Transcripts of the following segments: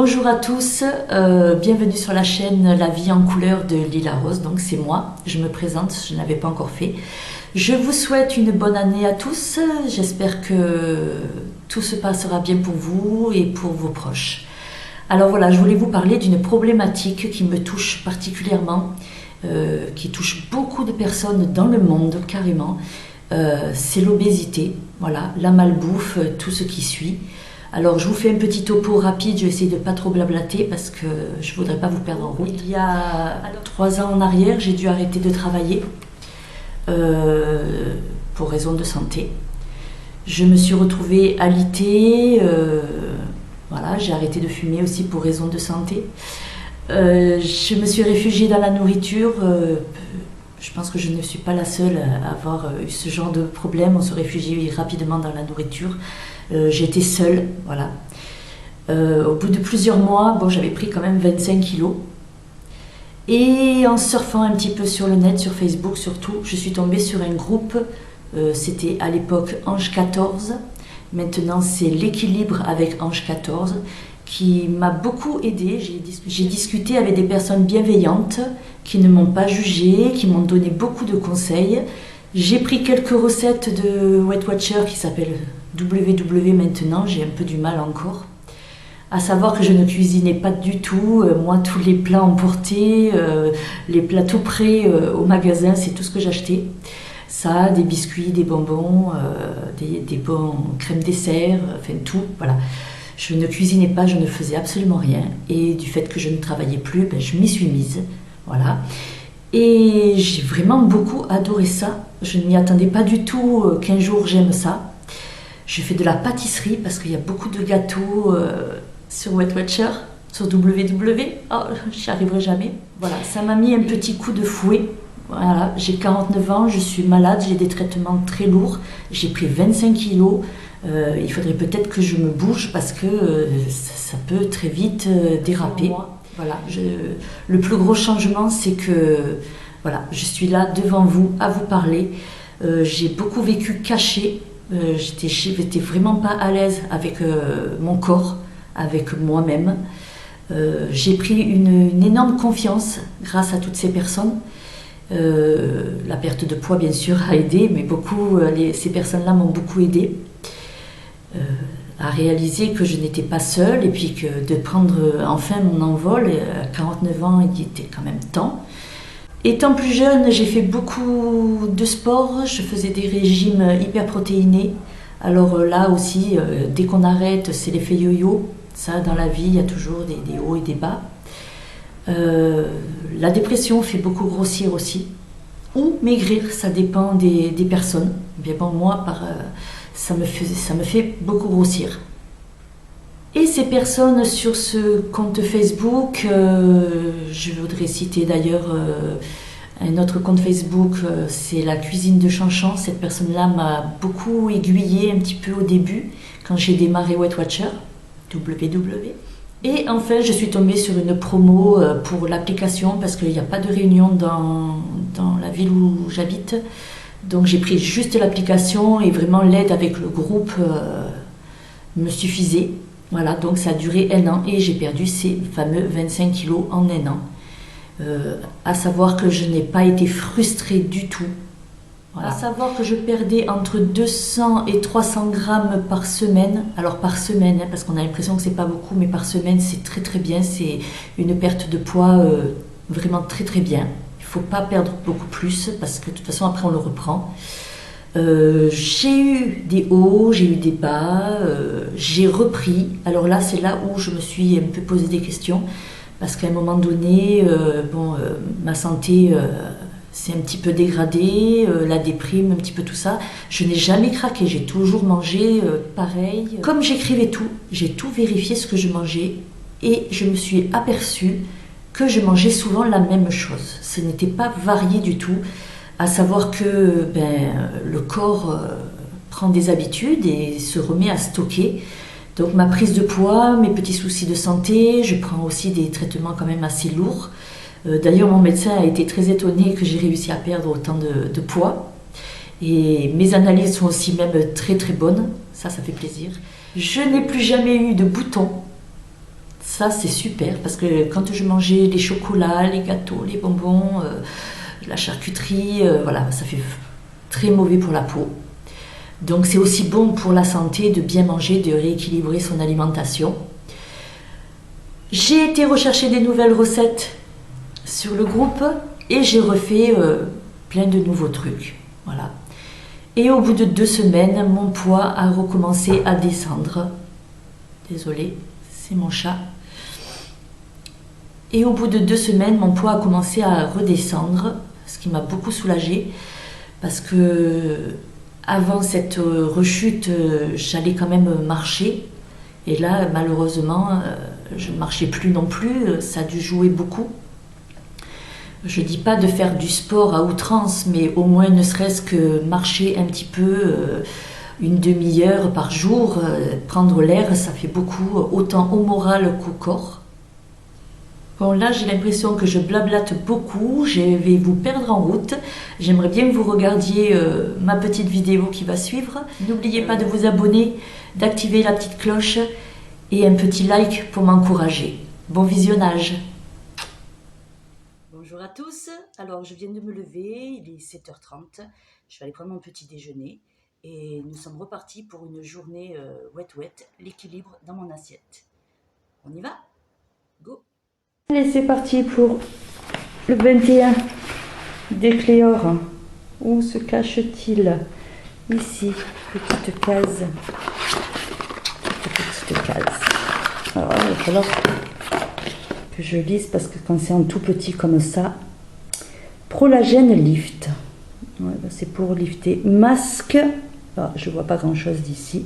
Bonjour à tous, bienvenue sur la chaîne La vie en couleur de Lila Rose, donc c'est moi, je me présente, je ne l'avais pas encore fait. Je vous souhaite une bonne année à tous, j'espère que tout se passera bien pour vous et pour vos proches. Alors voilà, je voulais vous parler d'une problématique qui me touche particulièrement, qui touche beaucoup de personnes dans le monde carrément, c'est l'obésité, voilà, la malbouffe, tout ce qui suit. Alors je vous fais un petit topo rapide, je vais essayer de pas trop blablater parce que je voudrais pas vous perdre en route. Il y a 3 ans en arrière, j'ai dû arrêter de travailler pour raison de santé. Je me suis retrouvée alitée, voilà, j'ai arrêté de fumer aussi pour raison de santé. Je me suis réfugiée dans la nourriture. Je pense que je ne suis pas la seule à avoir eu ce genre de problème. On se réfugie rapidement dans la nourriture. J'étais seule, voilà. Au bout de plusieurs mois, bon, j'avais pris quand même 25 kilos. Et en surfant un petit peu sur le net, sur Facebook surtout, je suis tombée sur un groupe. C'était à l'époque Ange 14. Maintenant, c'est l'équilibre avec Ange 14 qui m'a beaucoup aidée. J'ai discuté avec des personnes bienveillantes qui ne m'ont pas jugée, qui m'ont donné beaucoup de conseils. J'ai pris quelques recettes de Weight Watcher qui s'appellent WW maintenant, j'ai un peu du mal encore. À savoir que je ne cuisinais pas du tout, moi tous les plats emportés, les plats tout prêts au magasin, c'est tout ce que j'achetais. Ça, des biscuits, des bonbons, des bons crèmes dessert, enfin tout, voilà. Je ne cuisinais pas, je ne faisais absolument rien. Et du fait que je ne travaillais plus, ben, je m'y suis mise, voilà. Et j'ai vraiment beaucoup adoré ça. Je ne m'y attendais pas du tout qu'un jour j'aime ça. Je fais de la pâtisserie parce qu'il y a beaucoup de gâteaux sur Weight Watcher, sur WW. Oh, j'y arriverai jamais. Voilà, ça m'a mis un petit coup de fouet. Voilà, j'ai 49 ans, je suis malade, j'ai des traitements très lourds. J'ai pris 25 kilos. Il faudrait peut-être que je me bouge parce que ça peut très vite déraper. Voilà, le plus gros changement, c'est que voilà, je suis là devant vous à vous parler. J'ai beaucoup vécu cachée. J'étais vraiment pas à l'aise avec mon corps, avec moi-même. J'ai pris une énorme confiance grâce à toutes ces personnes. La perte de poids, bien sûr, a aidé, mais ces personnes-là m'ont beaucoup aidé à réaliser que je n'étais pas seule et puis que de prendre enfin mon envol. À 49 ans, il était quand même temps. Étant plus jeune, j'ai fait beaucoup de sport, je faisais des régimes hyperprotéinés. Alors là aussi, dès qu'on arrête, c'est l'effet yo-yo. Ça, dans la vie, il y a toujours des hauts et des bas. La dépression fait beaucoup grossir aussi. Ou maigrir, ça dépend des personnes. Mais bon, moi, ça me fait beaucoup grossir. Et ces personnes sur ce compte Facebook, je voudrais citer d'ailleurs un autre compte Facebook, c'est la cuisine de Chanchan. Cette personne-là m'a beaucoup aiguillée un petit peu au début, quand j'ai démarré Weight Watcher, WW. Et enfin, je suis tombée sur une promo pour l'application, parce qu'il n'y a pas de réunion dans la ville où j'habite. Donc j'ai pris juste l'application et vraiment l'aide avec le groupe me suffisait. Voilà, donc ça a duré 1 an et j'ai perdu ces fameux 25 kilos en 1 an. À savoir que je n'ai pas été frustrée du tout. Voilà. À savoir que je perdais entre 200 et 300 grammes par semaine. Alors par semaine, hein, parce qu'on a l'impression que c'est pas beaucoup, mais par semaine c'est très très bien. C'est une perte de poids vraiment très très bien. Il faut pas perdre beaucoup plus parce que de toute façon après on le reprend. J'ai eu des hauts, j'ai eu des bas, j'ai repris. Alors là, c'est là où je me suis un peu posé des questions, parce qu'à un moment donné, ma santé s'est un petit peu dégradée, la déprime, un petit peu tout ça. Je n'ai jamais craqué, j'ai toujours mangé pareil. Comme j'écrivais tout, j'ai tout vérifié ce que je mangeais, et je me suis aperçue que je mangeais souvent la même chose. Ce n'était pas varié du tout. À savoir que le corps prend des habitudes et se remet à stocker. Donc ma prise de poids, mes petits soucis de santé, je prends aussi des traitements quand même assez lourds. D'ailleurs, mon médecin a été très étonné que j'ai réussi à perdre autant de poids. Et mes analyses sont aussi même très très bonnes, ça fait plaisir. Je n'ai plus jamais eu de boutons. Ça, c'est super parce que quand je mangeais les chocolats, les gâteaux, les bonbons, la charcuterie, voilà, ça fait très mauvais pour la peau. Donc c'est aussi bon pour la santé de bien manger, de rééquilibrer son alimentation. J'ai été rechercher des nouvelles recettes sur le groupe et j'ai refait plein de nouveaux trucs. Voilà. Et au bout de 2 semaines, mon poids a recommencé à descendre. Désolée, c'est mon chat. Et au bout de 2 semaines, mon poids a commencé à redescendre, ce qui m'a beaucoup soulagée parce que avant cette rechute, j'allais quand même marcher. Et là, malheureusement, je ne marchais plus non plus. Ça a dû jouer beaucoup. Je ne dis pas de faire du sport à outrance, mais au moins ne serait-ce que marcher un petit peu, une demi-heure par jour, prendre l'air, ça fait beaucoup, autant au moral qu'au corps. Bon, là, j'ai l'impression que je blablate beaucoup, je vais vous perdre en route. J'aimerais bien que vous regardiez ma petite vidéo qui va suivre. N'oubliez pas de vous abonner, d'activer la petite cloche et un petit like pour m'encourager. Bon visionnage. Bonjour à tous. Alors, je viens de me lever, il est 7h30. Je vais aller prendre mon petit déjeuner et nous sommes repartis pour une journée wet, l'équilibre dans mon assiette. On y va? Go! Allez, c'est parti pour le 21 des Cléor. Où se cache-t-il? Ici, petite case. Petite case. Alors, il va falloir que je lise parce que quand c'est en tout petit comme ça, Prolagène Lift. Ouais, ben c'est pour lifter. Masque. Ah, je vois pas grand-chose d'ici.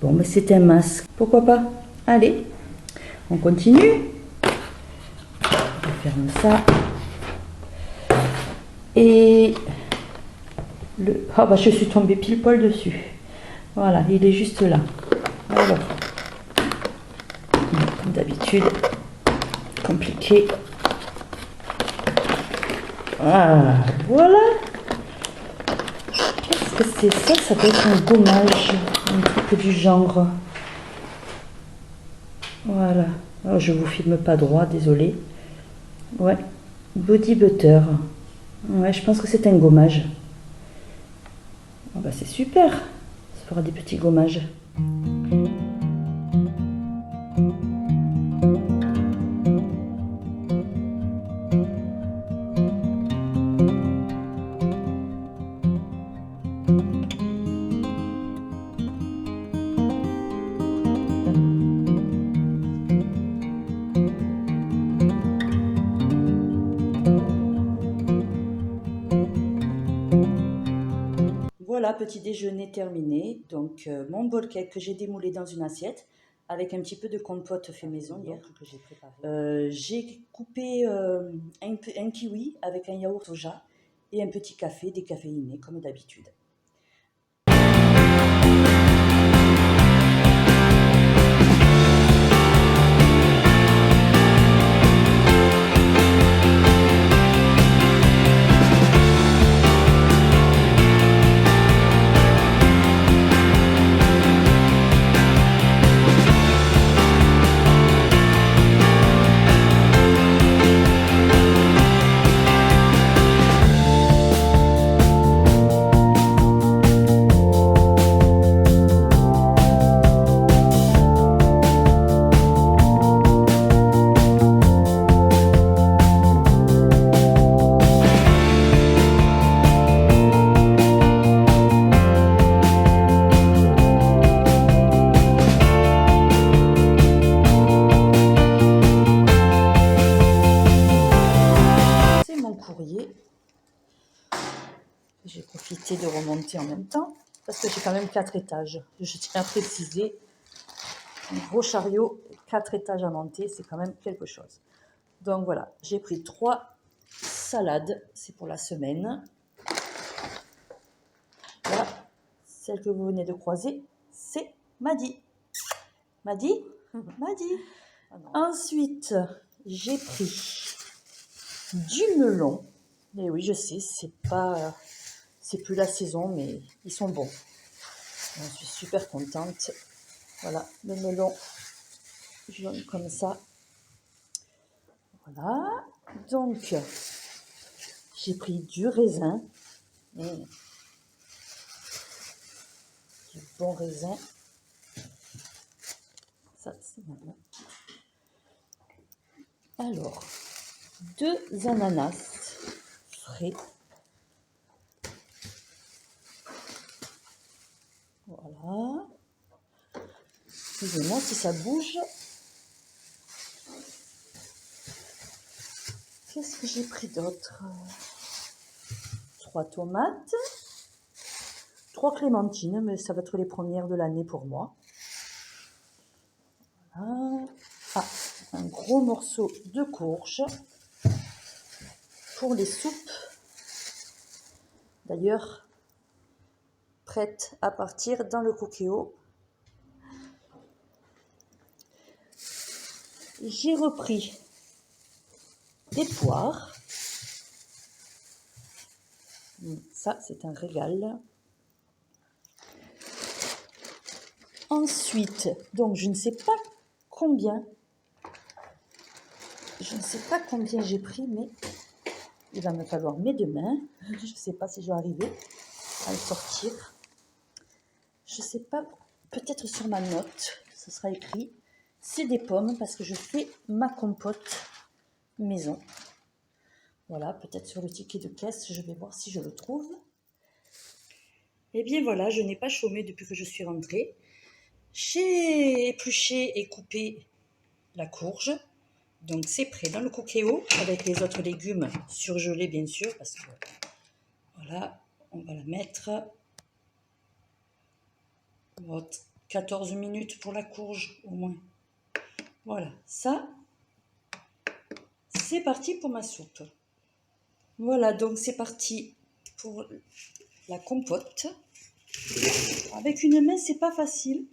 Bon, mais c'est un masque. Pourquoi pas? Allez, on continue. Ferme ça. Et le... Ah bah je suis tombée pile poil dessus. Voilà, il est juste là. Alors, comme d'habitude, compliqué. Ah, voilà. Qu'est-ce que c'est ça? Ça peut être un gommage, un truc du genre. Voilà. Alors, je vous filme pas droit, désolé. Ouais, body butter. Ouais, je pense que c'est un gommage. Oh bah c'est super, ça fera des petits gommages. Voilà, petit déjeuner terminé. Donc, mon bol cake que j'ai démoulé dans une assiette avec un petit peu de compote fait maison hier que j'ai préparé. J'ai coupé un kiwi avec un yaourt soja et un petit café décaféiné comme d'habitude. J'ai profité de remonter en même temps parce que j'ai quand même 4 étages. Je tiens à préciser, un gros chariot, 4 étages à monter, c'est quand même quelque chose. Donc voilà, j'ai pris 3 salades, c'est pour la semaine. Là, celle que vous venez de croiser, c'est Maddy. Maddy? Maddy. Ensuite, j'ai pris du melon. Et oui, je sais, c'est plus la saison, mais ils sont bons. Je suis super contente. Voilà, le melon, jaune comme ça. Voilà. Donc, j'ai pris du raisin. Du bon raisin. Ça, c'est bon. Alors, 2 ananas frais. Voilà. Excusez-moi si ça bouge. Qu'est-ce que j'ai pris d'autre? 3 tomates. 3 clémentines, mais ça va être les premières de l'année pour moi. Voilà. Ah, un gros morceau de courge pour les soupes. D'ailleurs, prête à partir dans le cookéo. J'ai repris des poires. Ça, c'est un régal. Ensuite, donc je ne sais pas combien j'ai pris, mais il va me falloir mes 2 mains. Je ne sais pas si je vais arriver à le sortir. Je ne sais pas, peut-être sur ma note, ce sera écrit. C'est des pommes parce que je fais ma compote maison. Voilà, peut-être sur le ticket de caisse, je vais voir si je le trouve. Eh bien voilà, je n'ai pas chômé depuis que je suis rentrée. J'ai épluché et coupé la courge. Donc c'est prêt dans le cookéo avec les autres légumes surgelés bien sûr parce que voilà, on va la mettre. 14 minutes pour la courge au moins. Voilà, ça c'est parti pour ma soupe. Voilà, donc c'est parti pour la compote. Avec une main, c'est pas facile.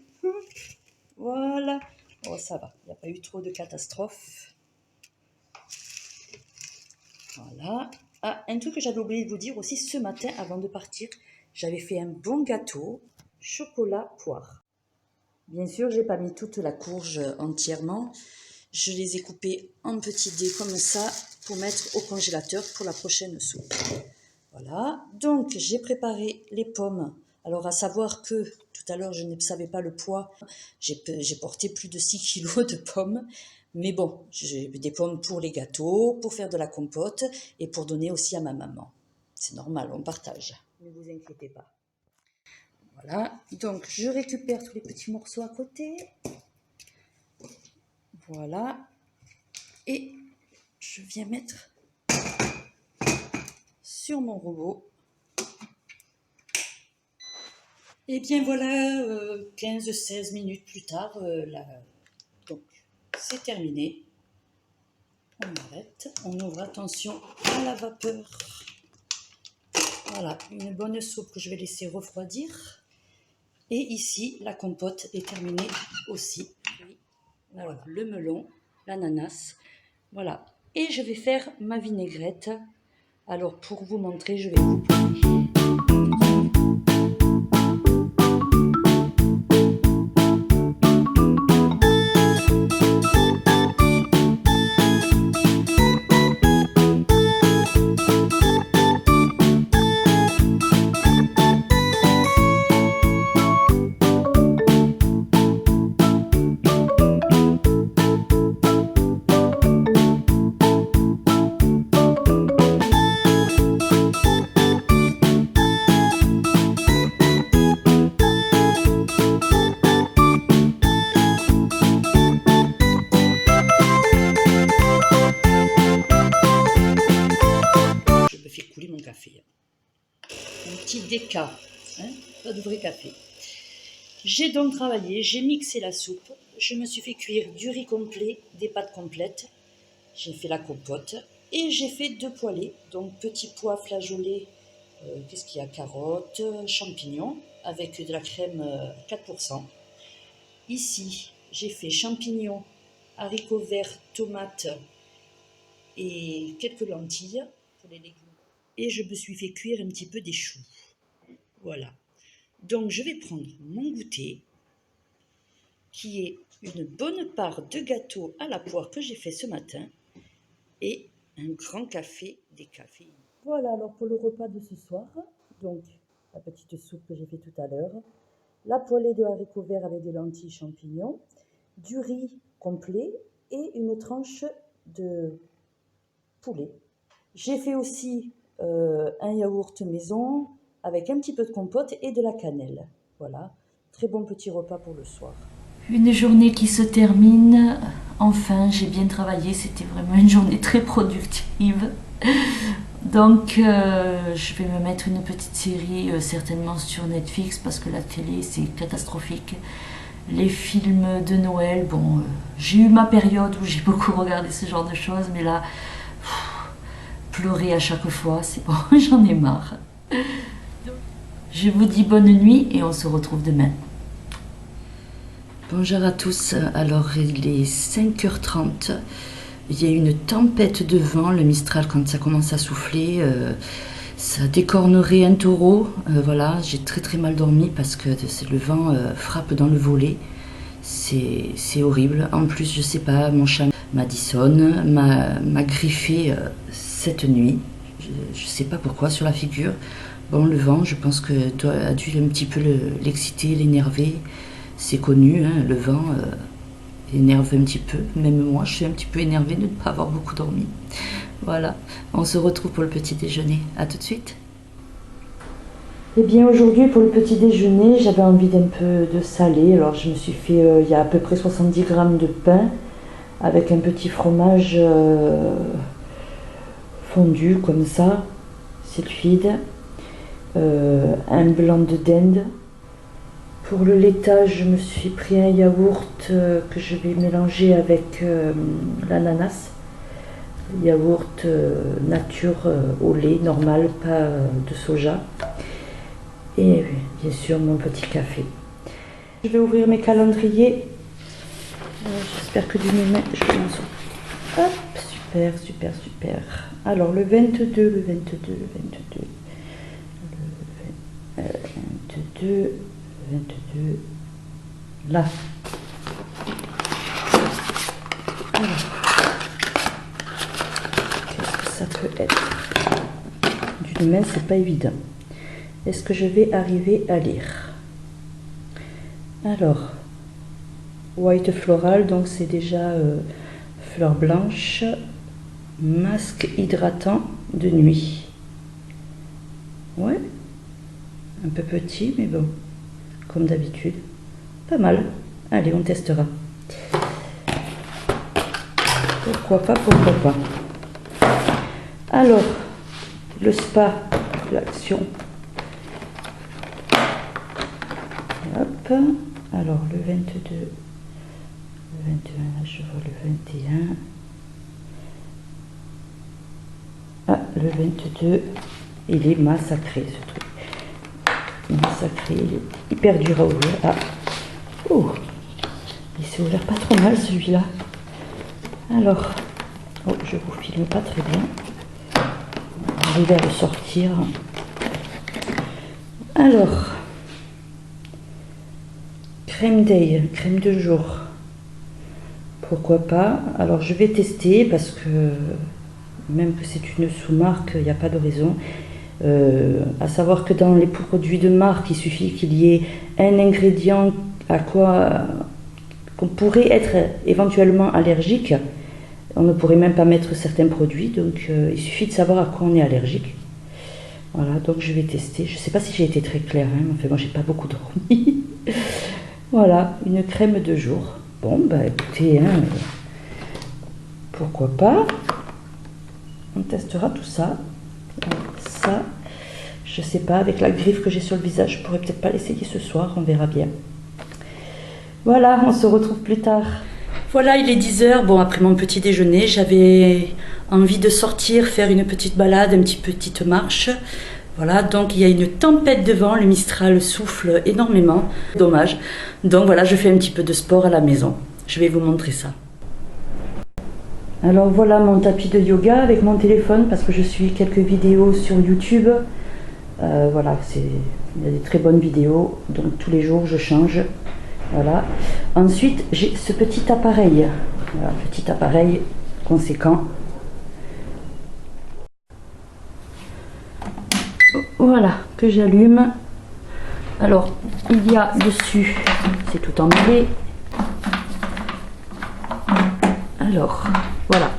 Voilà. Oh, ça va, il n'y a pas eu trop de catastrophes. Voilà. Ah, un truc que j'avais oublié de vous dire aussi, ce matin, avant de partir, j'avais fait un bon gâteau chocolat poire. Bien sûr, j'ai pas mis toute la courge entièrement. Je les ai coupés en petits dés comme ça pour mettre au congélateur pour la prochaine soupe. Voilà. Donc, j'ai préparé les pommes. Alors, à savoir que tout à l'heure, je ne savais pas le poids. J'ai porté plus de 6 kilos de pommes. Mais bon, j'ai des pommes pour les gâteaux, pour faire de la compote et pour donner aussi à ma maman. C'est normal, on partage. Ne vous inquiétez pas. Voilà, donc je récupère tous les petits morceaux à côté. Voilà. Et je viens mettre sur mon robot. Et bien voilà, 15-16 minutes plus tard, donc c'est terminé. On arrête, on ouvre, attention à la vapeur. Voilà, une bonne soupe que je vais laisser refroidir. Et ici, la compote est terminée aussi. Voilà, le melon, l'ananas. Voilà. Et je vais faire ma vinaigrette. Alors, pour vous montrer, je vais couper. Mon café. Un petit déca, hein, pas de vrai café. J'ai donc travaillé, j'ai mixé la soupe, je me suis fait cuire du riz complet, des pâtes complètes, j'ai fait la compote et j'ai fait 2 poêlés, donc petits pois flageolés, qu'est-ce qu'il y a, carottes, champignons, avec de la crème 4%. Ici, j'ai fait champignons, haricots verts, tomates et quelques lentilles pour les légumes. Et je me suis fait cuire un petit peu des choux. Voilà. Donc, je vais prendre mon goûter qui est une bonne part de gâteau à la poire que j'ai fait ce matin et un grand café décaféiné. Voilà alors pour le repas de ce soir, donc la petite soupe que j'ai fait tout à l'heure, la poêlée de haricots verts avec des lentilles champignons, du riz complet et une tranche de poulet. J'ai fait aussi un yaourt maison avec un petit peu de compote et de la cannelle. Voilà, très bon petit repas pour le soir. Une journée qui se termine. Enfin, j'ai bien travaillé. C'était vraiment une journée très productive. Donc, je vais me mettre une petite série certainement sur Netflix parce que la télé, c'est catastrophique. Les films de Noël, bon, j'ai eu ma période où j'ai beaucoup regardé ce genre de choses, mais là, pleurer à chaque fois, c'est bon, j'en ai marre. Je vous dis bonne nuit et on se retrouve demain. Bonjour à tous, alors il est 5h30, il y a une tempête de vent, le Mistral quand ça commence à souffler, ça décornerait un taureau, voilà, j'ai très mal dormi parce que le vent frappe dans le volet, c'est horrible. En plus je sais pas, mon chat Madison m'a griffé cette nuit, je sais pas pourquoi, sur la figure. Bon, le vent, je pense que a dû un petit peu l'exciter, l'énerver. C'est connu, hein, le vent énerve un petit peu. Même moi, je suis un petit peu énervée de ne pas avoir beaucoup dormi. Voilà, on se retrouve pour le petit déjeuner. À tout de suite. Eh bien, aujourd'hui, pour le petit déjeuner, j'avais envie d'un peu de salé. Alors, je me suis fait, il y a à peu près 70 grammes de pain avec un petit fromage fondu comme ça. C'est fluide. Un blanc de dinde. Pour le laitage, je me suis pris un yaourt que je vais mélanger avec l'ananas. Yaourt nature au lait, normal, pas de soja. Et bien sûr mon petit café. Je vais ouvrir mes calendriers. J'espère que du moment je vais en sortir. Hop, super. Alors le 22, là. Alors, qu'est-ce que ça peut être? D'une main, c'est pas évident. Est-ce que je vais arriver à lire? Alors, white floral, donc c'est déjà fleur blanche, masque hydratant de nuit. Ouais. Un peu petit, mais bon, comme d'habitude. Pas mal. Allez, on testera. Pourquoi pas. Alors, le spa, l'action. Hop. Alors, le 22, le 21, là, je vois le 21. Ah, le 22, il est massacré, ce truc. Massacré, il est hyper dur à ouvrir. Ah, oh, il s'est ouvert pas trop mal celui-là. Alors, oh, je vous filme pas très bien. On va arriver à le sortir. Alors, crème day, crème de jour. Pourquoi pas? Alors, je vais tester parce que même que c'est une sous-marque, il n'y a pas de raison. À savoir que dans les produits de marque, il suffit qu'il y ait un ingrédient qu'on pourrait être éventuellement allergique. On ne pourrait même pas mettre certains produits, donc il suffit de savoir à quoi on est allergique. Voilà, donc je vais tester. Je ne sais pas si j'ai été très claire, hein, enfin moi j'ai pas beaucoup dormi. Voilà, une crème de jour. Bon, bah écoutez, hein, pourquoi pas? On testera tout ça. Ça, je sais pas, avec la griffe que j'ai sur le visage, je pourrais peut-être pas l'essayer ce soir, on verra bien. Voilà, on se retrouve plus tard. Voilà, il est 10h, bon, après mon petit déjeuner, j'avais envie de sortir, faire une petite balade, une petite marche. Voilà, donc il y a une tempête de vent, le Mistral souffle énormément, dommage. Donc voilà, je fais un petit peu de sport à la maison. Je vais vous montrer ça. Alors voilà mon tapis de yoga avec mon téléphone parce que je suis quelques vidéos sur YouTube. Voilà, il y a des très bonnes vidéos, donc tous les jours je change. Voilà. Ensuite, j'ai ce petit appareil. Voilà, petit appareil conséquent. Voilà, que j'allume. Alors, il y a dessus, c'est tout emmêlé. Alors, voilà.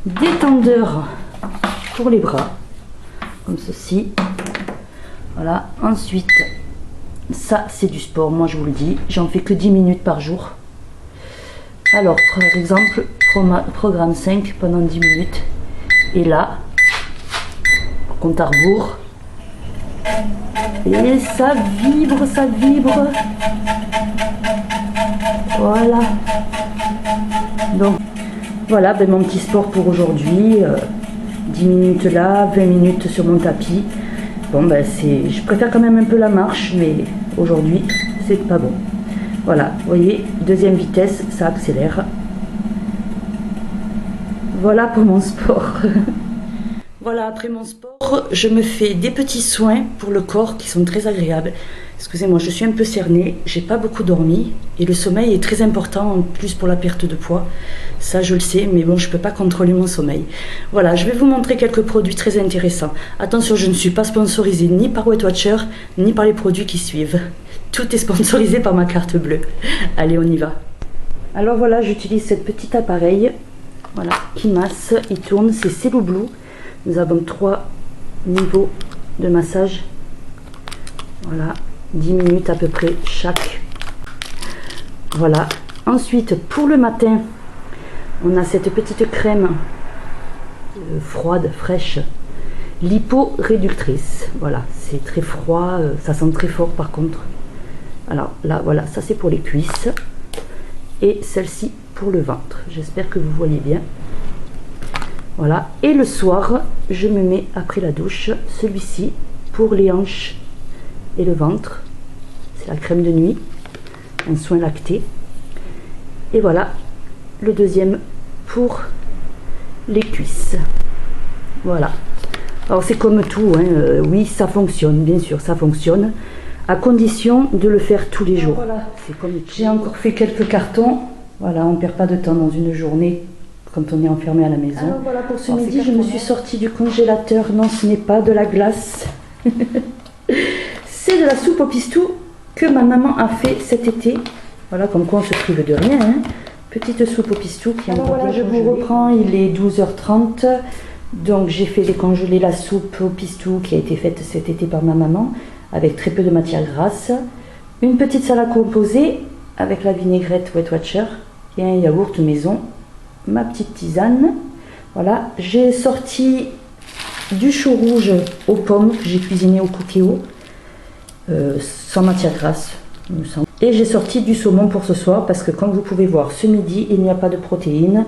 Détendeur pour les bras, comme ceci. Voilà. Ensuite, ça c'est du sport, moi je vous le dis. J'en fais que 10 minutes par jour. Alors, par exemple, programme 5 pendant 10 minutes. Et là, compte à rebours. Et ça vibre, ça vibre. Voilà. Donc, voilà ben, mon petit sport pour aujourd'hui. 10 minutes là, 20 minutes sur mon tapis. Bon, ben je préfère quand même un peu la marche, mais aujourd'hui, c'est pas bon. Voilà, vous voyez, deuxième vitesse, ça accélère. Voilà pour mon sport. Voilà, après mon sport, je me fais des petits soins pour le corps qui sont très agréables. Excusez-moi, je suis un peu cernée, j'ai pas beaucoup dormi et le sommeil est très important en plus pour la perte de poids. Ça, je le sais, mais bon, je peux pas contrôler mon sommeil. Voilà, je vais vous montrer quelques produits très intéressants. Attention, je ne suis pas sponsorisée ni par Weight Watchers, ni par les produits qui suivent. Tout est sponsorisé par ma carte bleue. Allez, on y va. Alors voilà, j'utilise ce petit appareil, voilà, qui masse, il tourne, c'est Cello Blue. Nous avons 3 niveaux de massage. Voilà, 10 minutes à peu près chaque. Voilà. Ensuite, pour le matin, on a cette petite crème froide, fraîche, lipo-réductrice. Voilà, c'est très froid, ça sent très fort par contre. Alors là, voilà, ça c'est pour les cuisses. Et celle-ci pour le ventre. J'espère que vous voyez bien. Voilà, et le soir, je me mets après la douche, celui-ci pour les hanches et le ventre. C'est la crème de nuit, un soin lacté. Et voilà, le deuxième pour les cuisses. Voilà. Alors c'est comme tout, hein. Oui, ça fonctionne, bien sûr, ça fonctionne, à condition de le faire tous les jours. Voilà, c'est comme tout. J'ai encore fait quelques cartons. Voilà, on ne perd pas de temps dans une journée quand on est enfermé à la maison. Alors voilà, pour ce midi, je me suis sortie du congélateur. Non, ce n'est pas de la glace. C'est de la soupe au pistou que ma maman a fait cet été. Voilà, comme quoi on se prive de rien. Hein. Petite soupe au pistou qui est encore voilà, je vous reprends, il est 12h30. Donc j'ai fait décongeler la soupe au pistou qui a été faite cet été par ma maman, avec très peu de matière grasse. Une petite salade composée avec la vinaigrette Weight Watcher et un yaourt maison. Ma petite tisane. Voilà, j'ai sorti du chou rouge aux pommes que j'ai cuisiné au cookéo, sans matière grasse, il me semble. Et j'ai sorti du saumon pour ce soir parce que comme vous pouvez voir, ce midi, il n'y a pas de protéines.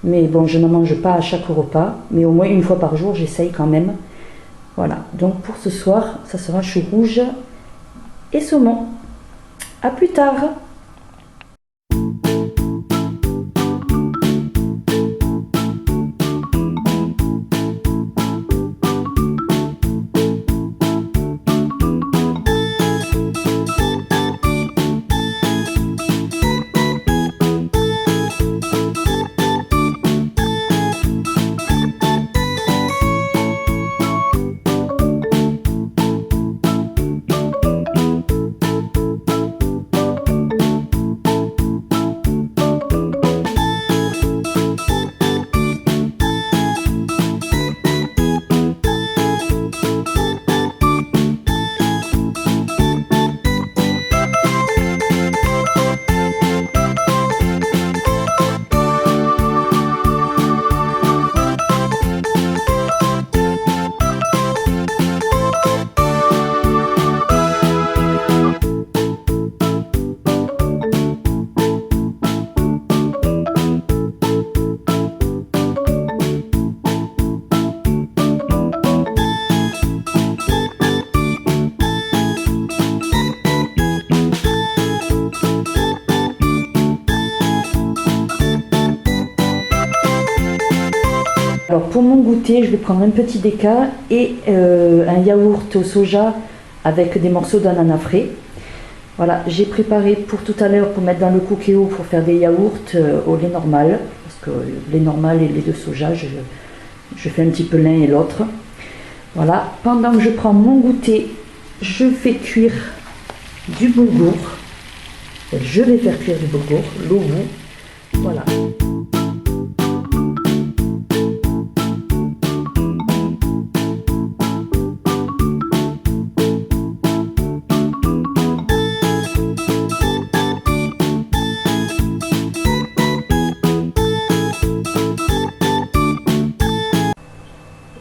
Mais bon, je n'en mange pas à chaque repas, mais au moins une fois par jour, j'essaye quand même. Voilà, donc pour ce soir, ça sera chou rouge et saumon. À plus tard! Alors pour mon goûter, je vais prendre un petit déca et un yaourt au soja avec des morceaux d'ananas frais. Voilà, j'ai préparé pour tout à l'heure pour mettre dans le cookéo pour faire des yaourts au lait normal. Parce que le lait normal et le lait de soja, je fais un petit peu l'un et l'autre. Voilà, pendant que je prends mon goûter, je fais cuire du boulgour. Je vais faire cuire du boulgour, l'eau. Voilà.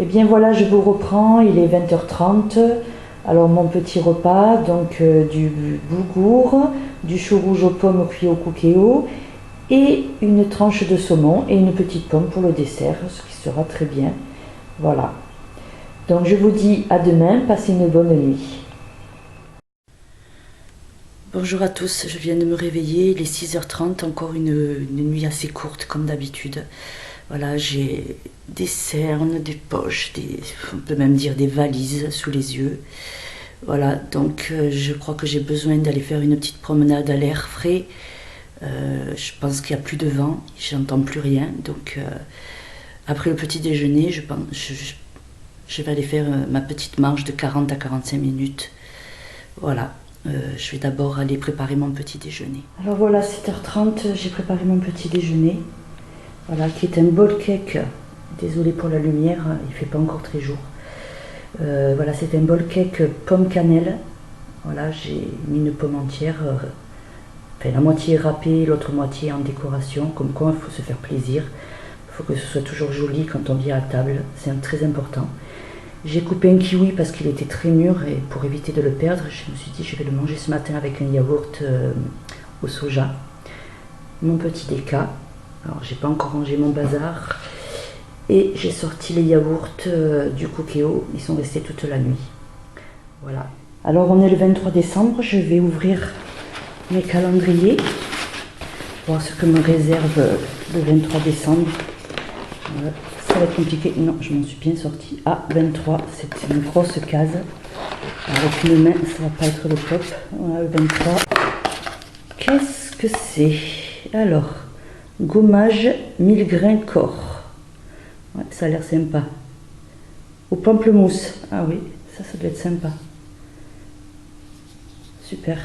Et bien voilà, je vous reprends, il est 20h30. Alors mon petit repas, donc du boulgour, du chou rouge aux pommes cuit au cookéo et une tranche de saumon et une petite pomme pour le dessert, ce qui sera très bien. Voilà. Donc je vous dis à demain, passez une bonne nuit. Bonjour à tous, je viens de me réveiller, il est 6h30, encore une nuit assez courte comme d'habitude. Voilà, j'ai des cernes, des poches, on peut même dire des valises sous les yeux. Voilà, donc je crois que j'ai besoin d'aller faire une petite promenade à l'air frais. Je pense qu'il n'y a plus de vent, j'entends plus rien. Donc après le petit déjeuner, je vais aller faire ma petite marche de 40 à 45 minutes. Voilà, je vais d'abord aller préparer mon petit déjeuner. Alors voilà, 7h30, j'ai préparé mon petit déjeuner. Voilà, qui est un bol cake. Désolée pour la lumière, il ne fait pas encore très jour. Voilà, c'est un bol cake pomme cannelle. Voilà, j'ai mis une pomme entière, enfin la moitié râpée, l'autre moitié en décoration. Comme quoi, il faut se faire plaisir. Il faut que ce soit toujours joli quand on vient à table. C'est très important. J'ai coupé un kiwi parce qu'il était très mûr et pour éviter de le perdre, je me suis dit je vais le manger ce matin avec un yaourt au soja. Mon petit déca. Alors j'ai pas encore rangé mon bazar et j'ai sorti les yaourts du cookéo, ils sont restés toute la nuit. Voilà. Alors on est le 23 décembre, je vais ouvrir mes calendriers, voir ce que me réserve le 23 décembre. Ça va être compliqué, non je m'en suis bien sortie. Ah 23, c'est une grosse case, avec une main ça va pas être le top. Voilà le 23. Qu'est-ce que c'est? Alors gommage 1000 grains corps. Ouais, ça a l'air sympa. Au pamplemousse. Ah oui, ça doit être sympa. Super.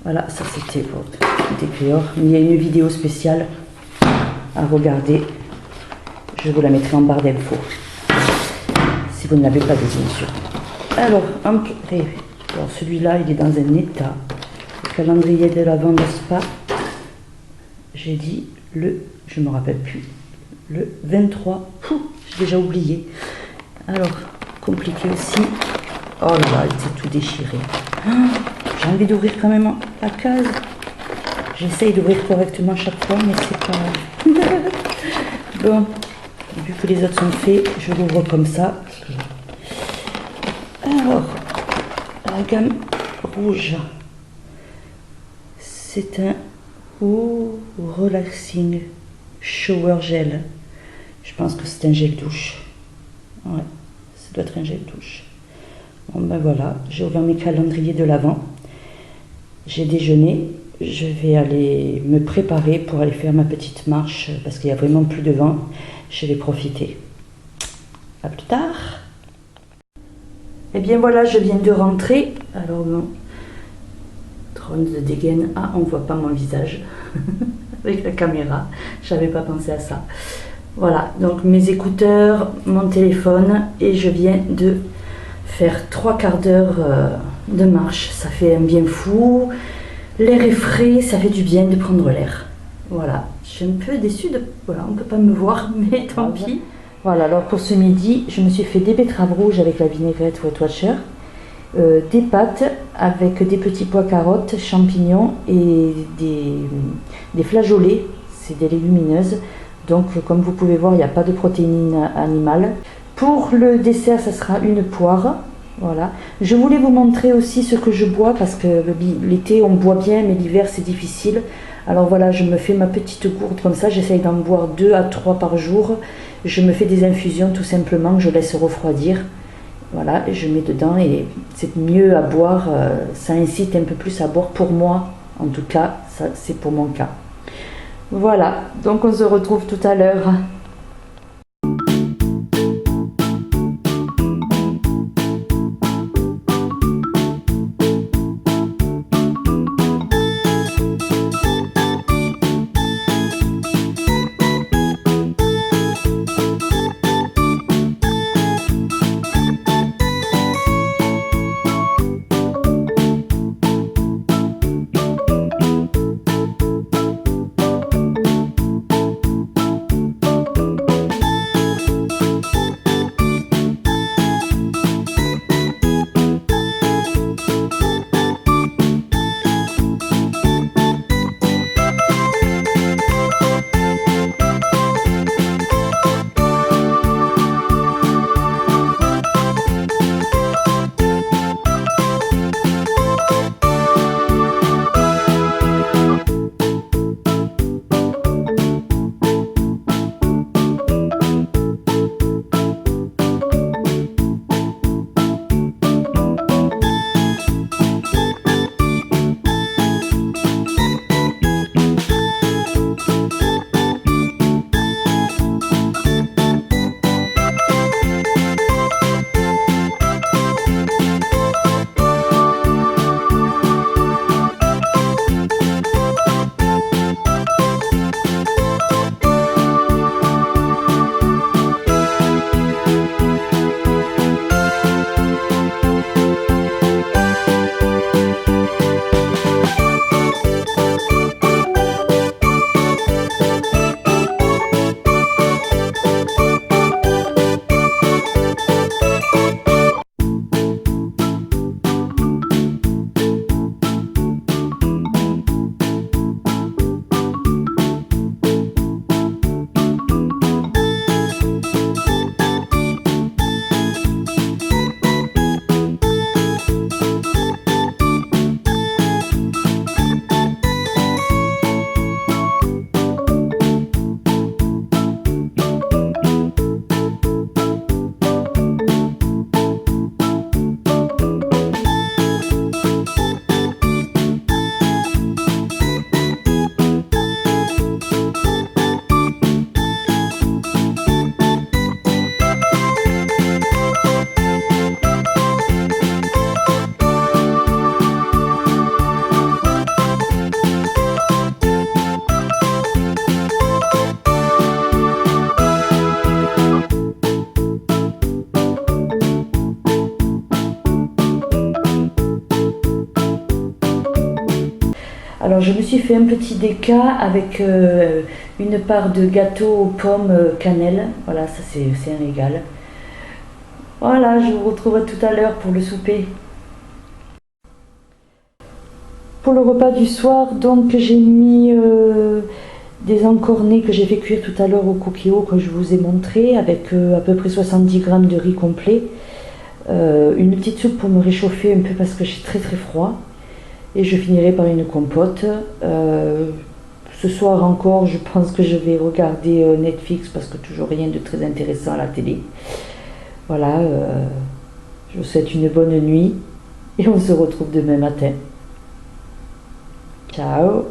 Voilà, ça c'était pour décrire. Il y a une vidéo spéciale à regarder. Je vous la mettrai en barre d'infos. Si vous ne l'avez pas vu, bien sûr. Alors, celui-là, il est dans un état. Le calendrier de l'Avent de Spa. J'ai dit je me rappelle plus, le 23, j'ai déjà oublié. Alors, compliqué aussi. Oh là là, il s'est tout déchiré. J'ai envie d'ouvrir quand même la case. J'essaye d'ouvrir correctement chaque fois, mais c'est pas... Bon, vu que les autres sont faits, je l'ouvre comme ça. Alors, la gamme rouge, c'est un relaxing shower gel. Je pense que c'est un gel douche. Ouais, ça doit être un gel douche. Bon ben voilà, j'ai ouvert mes calendriers de l'Avent. J'ai déjeuné. Je vais aller me préparer pour aller faire ma petite marche parce qu'il n'y a vraiment plus de vent. Je vais profiter. À plus tard. Et bien voilà, je viens de rentrer. Alors non. De dégaine. Ah, on ne voit pas mon visage avec la caméra. J'avais pas pensé à ça. Voilà, donc mes écouteurs, mon téléphone et je viens de faire 3 quarts d'heure de marche. Ça fait un bien fou. L'air est frais, ça fait du bien de prendre l'air. Voilà, je suis un peu déçue de... Voilà, on ne peut pas me voir, mais tant pis. Voilà, alors pour ce midi, je me suis fait des betteraves rouges avec la vinaigrette Weight Watcher. Des pâtes avec des petits pois carottes, champignons et des flageolets, c'est des légumineuses. Donc comme vous pouvez voir, il n'y a pas de protéines animales. Pour le dessert, ça sera une poire. Voilà. Je voulais vous montrer aussi ce que je bois parce que l'été on boit bien mais l'hiver c'est difficile. Alors voilà, je me fais ma petite gourde comme ça, j'essaye d'en boire 2 à 3 par jour. Je me fais des infusions tout simplement que je laisse refroidir. Voilà, et je mets dedans et c'est mieux à boire, ça incite un peu plus à boire pour moi, en tout cas, ça c'est pour mon cas. Voilà, donc on se retrouve tout à l'heure. Alors je me suis fait un petit déca avec une part de gâteau aux pommes cannelle. Voilà, ça c'est un régal. Voilà, je vous retrouve tout à l'heure pour le souper. Pour le repas du soir, donc j'ai mis des encornets que j'ai fait cuire tout à l'heure au Cookéo que je vous ai montré avec à peu près 70 g de riz complet. Une petite soupe pour me réchauffer un peu parce que j'ai très froid. Et je finirai par une compote. Ce soir encore, je pense que je vais regarder Netflix parce que toujours rien de très intéressant à la télé. Voilà, je vous souhaite une bonne nuit et on se retrouve demain matin. Ciao!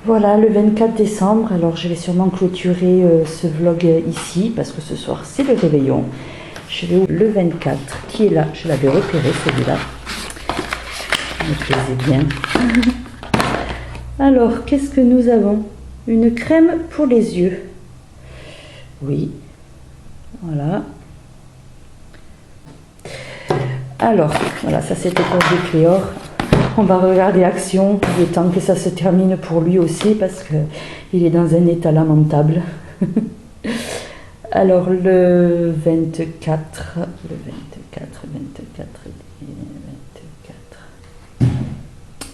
Voilà, le 24 décembre, alors je vais sûrement clôturer ce vlog ici, parce que ce soir c'est le réveillon. Je vais le 24, qui est là, je l'avais repéré celui-là. Il me plaisait bien. Alors, qu'est-ce que nous avons? Une crème pour les yeux. Oui, voilà. Alors, voilà, ça c'était pour le Cléor. On va regarder Action, il est temps que ça se termine pour lui aussi parce qu'il est dans un état lamentable. Alors le 24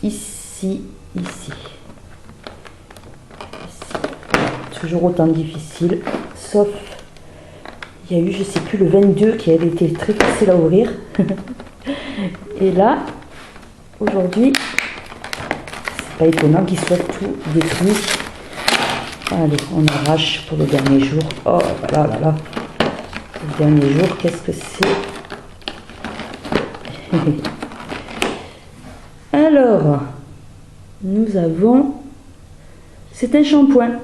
ici. Toujours autant difficile, sauf il y a eu, je sais plus, le 22 qui avait été très facile à ouvrir. Et là, aujourd'hui, c'est pas étonnant qu'il soit tout détruit. Allez, on arrache pour le dernier jour. Oh là là là. Le dernier jour, qu'est-ce que c'est? Alors, nous avons... C'est un shampoing.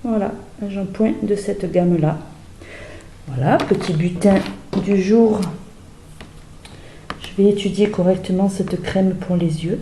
Voilà, un shampoing de cette gamme-là. Voilà, petit butin du jour. Je vais étudier correctement cette crème pour les yeux.